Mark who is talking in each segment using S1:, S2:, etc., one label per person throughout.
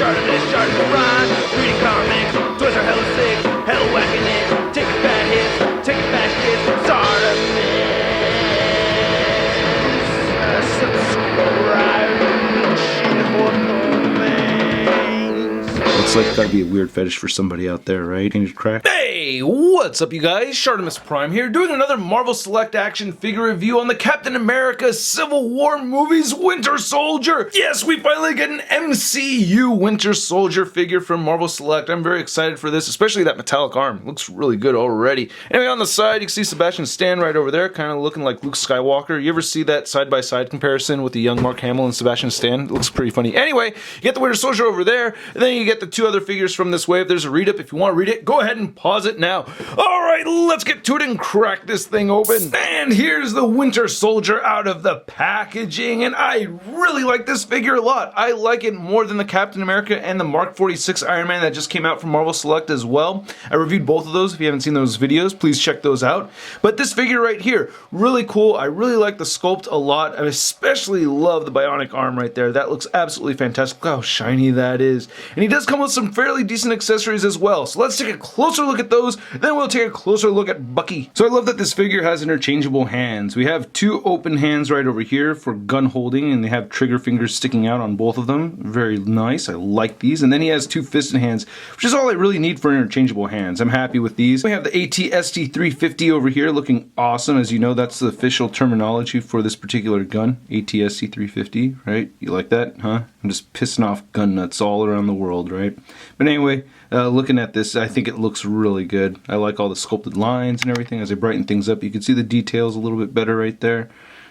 S1: ShartimusPrime, reading comics, toys are hella sick, hella whacking it, taking bad hits, taking back hits,
S2: Looks like gotta be a weird fetish for somebody out there, right? Painted crack.
S3: Hey, what's up you guys? ShartimusPrime here, doing another Marvel Select action figure review on the Captain America Civil War movies Winter Soldier. Yes, we finally get an MCU Winter Soldier figure from Marvel Select. I'm very excited for this, especially that metallic arm. Looks really good already. Anyway, on the side, you can see Sebastian Stan right over there, kind of looking like Luke Skywalker. You ever see that side-by-side comparison with the young Mark Hamill and Sebastian Stan? It looks pretty funny. Anyway, you get the Winter Soldier over there, and then you get the two other figures from this wave. There's a read-up. If you want to read it, go ahead and pause it now. Alright, let's get to it and crack this thing open. And here's the Winter Soldier out of the packaging, and I really like this figure a lot. I like it more than the Captain America and the Mark 46 Iron Man that just came out from Marvel Select as well. I reviewed both of those. If you haven't seen those videos, please check those out. But this figure right here, really cool. I really like the sculpt a lot. I especially love the bionic arm right there. That looks absolutely fantastic. Look how shiny that is. And he does come with some fairly decent accessories as well. So let's take a closer look at those, then we'll take a closer look at Bucky. So I love that this figure has interchangeable hands. We have two open hands right over here for gun holding, and they have trigger fingers sticking out on both of them. Very nice. I like these. And then he has two fisted hands, which is all I really need for interchangeable hands. I'm happy with these. We have the ATST 350 over here looking awesome. As you know, that's the official terminology for this particular gun. ATST 350, right? You like that, huh? I'm just pissing off gun nuts all around the world, right? But anyway, looking at this, I think it looks really good. I like all the sculpted lines and everything. As I brighten things up, you can see the details a little bit better right there.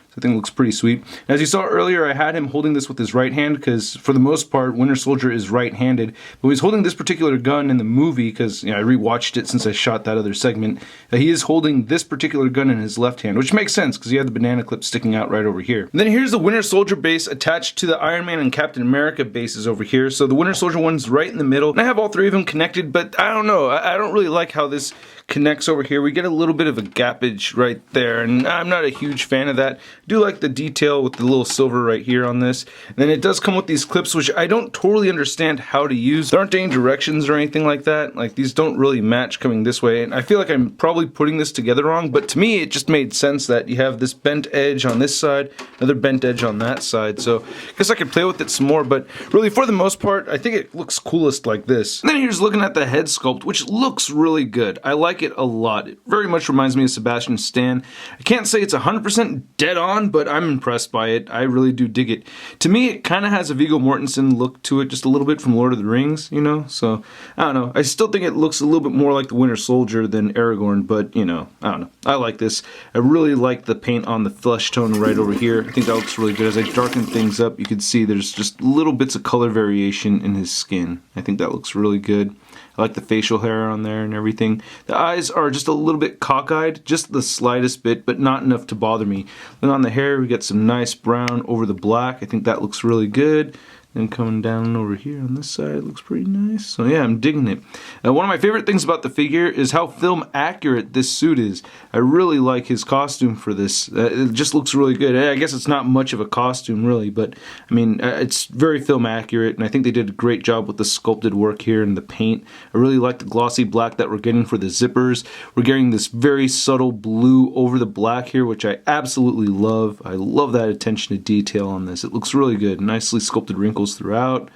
S3: So I think it looks pretty sweet. As you saw earlier, I had him holding this with his right hand because for the most part, Winter Soldier is right-handed. But he's holding this particular gun in the movie because I rewatched it since I shot that other segment. He is holding this particular gun in his left hand, which makes sense because he had the banana clip sticking out right over here. And then here's the Winter Soldier base attached to the Iron Man and Captain America bases over here. So the Winter Soldier one's right in the middle. And I have all three of them connected, but I don't know. I don't really like how this connects over here. We get a little bit of a gappage right there, and I'm not a huge fan of that. I do like the detail with the little silver right here on this. And then it does come with these clips, which I don't totally understand how to use. There aren't any directions or anything like that. Like, these don't really match coming this way, and I feel like I'm probably putting this together wrong, but to me it just made sense that you have this bent edge on this side, another bent edge on that side. So I guess I could play with it some more, but really for the most part I think it looks coolest like this. And then here's looking at the head sculpt, which looks really good. I like it a lot. It very much reminds me of Sebastian Stan. I can't say it's 100% dead on, but I'm impressed by it. I really do dig it. To me, it kind of has a Viggo Mortensen look to it, just a little bit from Lord of the Rings, you know? So, I don't know. I still think it looks a little bit more like the Winter Soldier than Aragorn, but, you know, I don't know. I like this. I really like the paint on the flesh tone right over here. I think that looks really good. As I darken things up, you can see there's just little bits of color variation in his skin. I think that looks really good. I like the facial hair on there and everything. The eyes are just a little bit cockeyed, just the slightest bit, but not enough to bother me. Then on the hair, we get some nice brown over the black. I think that looks really good. Then coming down over here on this side, looks pretty nice. So yeah, I'm digging it. One of my favorite things about the figure is how film accurate this suit is. I really like his costume for this. It just looks really good. I guess it's not much of a costume really, but I mean, it's very film accurate, and I think they did a great job with the sculpted work here and the paint. I really like the glossy black that we're getting for the zippers. We're getting this very subtle blue over the black here, which I absolutely love. I love that attention to detail on this. It looks really good. Nicely sculpted wrinkles throughout.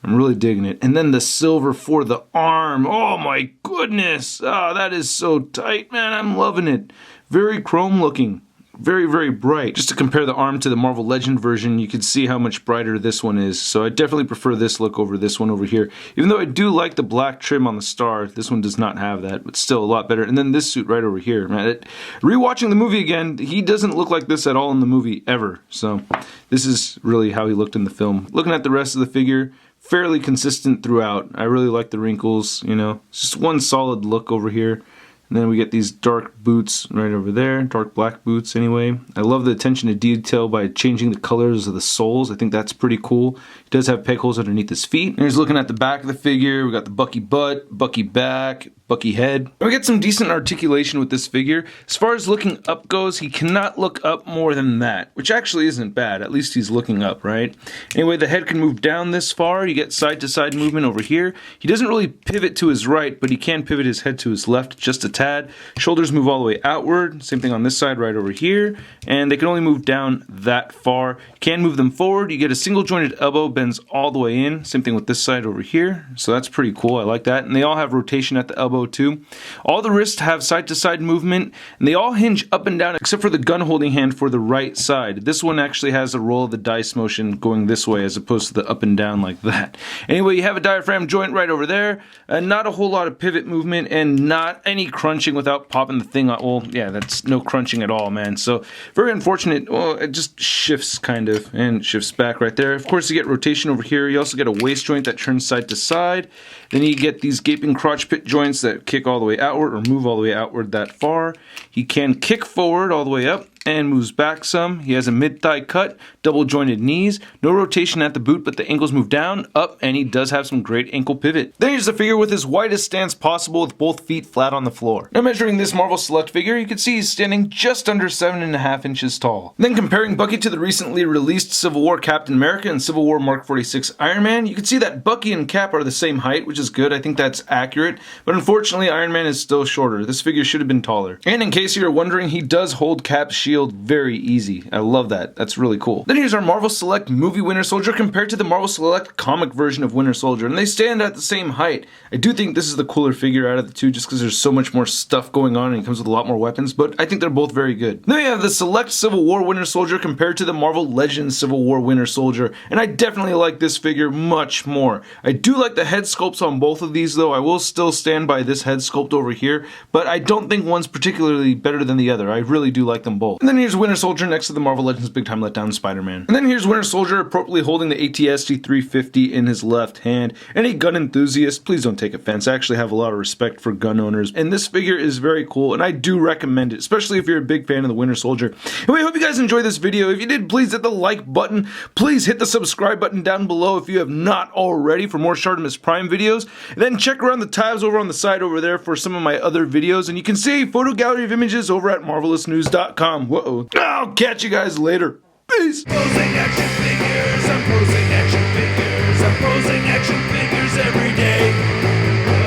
S3: I'm really digging it. And then the silver for the arm. Oh my goodness. Oh, that is so tight, man. I'm loving it. Very chrome looking. Very, very bright. Just to compare the arm to the Marvel Legend version, you can see how much brighter this one is. So I definitely prefer this look over this one over here. Even though I do like the black trim on the star, this one does not have that, but still a lot better. And then this suit right over here, man. Rewatching the movie again, he doesn't look like this at all in the movie, ever. So this is really how he looked in the film. Looking at the rest of the figure, fairly consistent throughout. I really like the wrinkles, you know. It's just one solid look over here. And then we get these dark boots right over there, dark black boots anyway. I love the attention to detail by changing the colors of the soles. I think that's pretty cool. He does have peg holes underneath his feet. And here's looking at the back of the figure. We got the Bucky butt, Bucky back, Bucky head. And we get some decent articulation with this figure. As far as looking up goes, he cannot look up more than that, which actually isn't bad. At least he's looking up, right? Anyway, the head can move down this far. You get side-to-side movement over here. He doesn't really pivot to his right, but he can pivot his head to his left just a tad. Shoulders move all the way outward. Same thing on this side right over here. And they can only move down that far. You can move them forward. You get a single jointed elbow, bends all the way in. Same thing with this side over here. So that's pretty cool. I like that. And they all have rotation at the elbow too. All the wrists have side-to-side movement, and they all hinge up and down except for the gun holding hand for the right side. This one actually has a roll of the dice motion going this way as opposed to the up and down like that. Anyway, you have a diaphragm joint right over there. Not a whole lot of pivot movement and not any crunching without popping the thing out. Well, yeah, that's no crunching at all, man. So very unfortunate. Well, it just shifts kind of and shifts back right there. Of course, you get rotation over here. You also get a waist joint that turns side to side. Then you get these gaping crotch pit joints that kick all the way outward or move all the way outward that far. He can kick forward all the way up and moves back some. He has a mid-thigh cut, double jointed knees, no rotation at the boot, but the ankles move down, up, and he does have some great ankle pivot. Then here's the figure with his widest stance possible with both feet flat on the floor. Now measuring this Marvel Select figure, you can see he's standing just under 7.5 inches tall. Then comparing Bucky to the recently released Civil War Captain America and Civil War Mark 46 Iron Man, you can see that Bucky and Cap are the same height, which is good. I think that's accurate, but unfortunately Iron Man is still shorter. This figure should have been taller. And in case you're wondering, he does hold Cap's shield very easy. I love that. That's really cool. Then here's our Marvel Select movie Winter Soldier compared to the Marvel Select comic version of Winter Soldier, and they stand at the same height. I do think this is the cooler figure out of the two just because there's so much more stuff going on and he comes with a lot more weapons, but I think they're both very good. Then we have the Select Civil War Winter Soldier compared to the Marvel Legends Civil War Winter Soldier, and I definitely like this figure much more. I do like the head sculpts on both of these though. I will still stand by this head sculpt over here, but I don't think one's particularly better than the other. I really do like them both. And then here's Winter Soldier next to the Marvel Legends Big Time Letdown Spider-Man. And then here's Winter Soldier appropriately holding the AT-ST 350 in his left hand. Any gun enthusiast, please don't take offense. I actually have a lot of respect for gun owners, and this figure is very cool, and I do recommend it, especially if you're a big fan of the Winter Soldier. Anyway, I hope you guys enjoyed this video. If you did, please hit the like button. Please hit the subscribe button down below if you have not already for more Shartimus Prime videos. And then check around the tabs over on the side over there for some of my other videos, and you can see a photo gallery of images over at marvelousnews.com. Whoa. I'll catch you guys later. Peace.
S1: Posing action figures, I'm posing action figures, I'm posing action figures every day.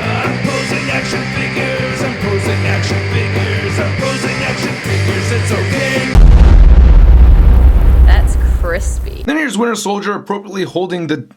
S1: I'm posing action figures, I'm posing action figures, I'm posing action figures, it's okay.
S4: That's crispy.
S3: Then here's Winter Soldier appropriately holding the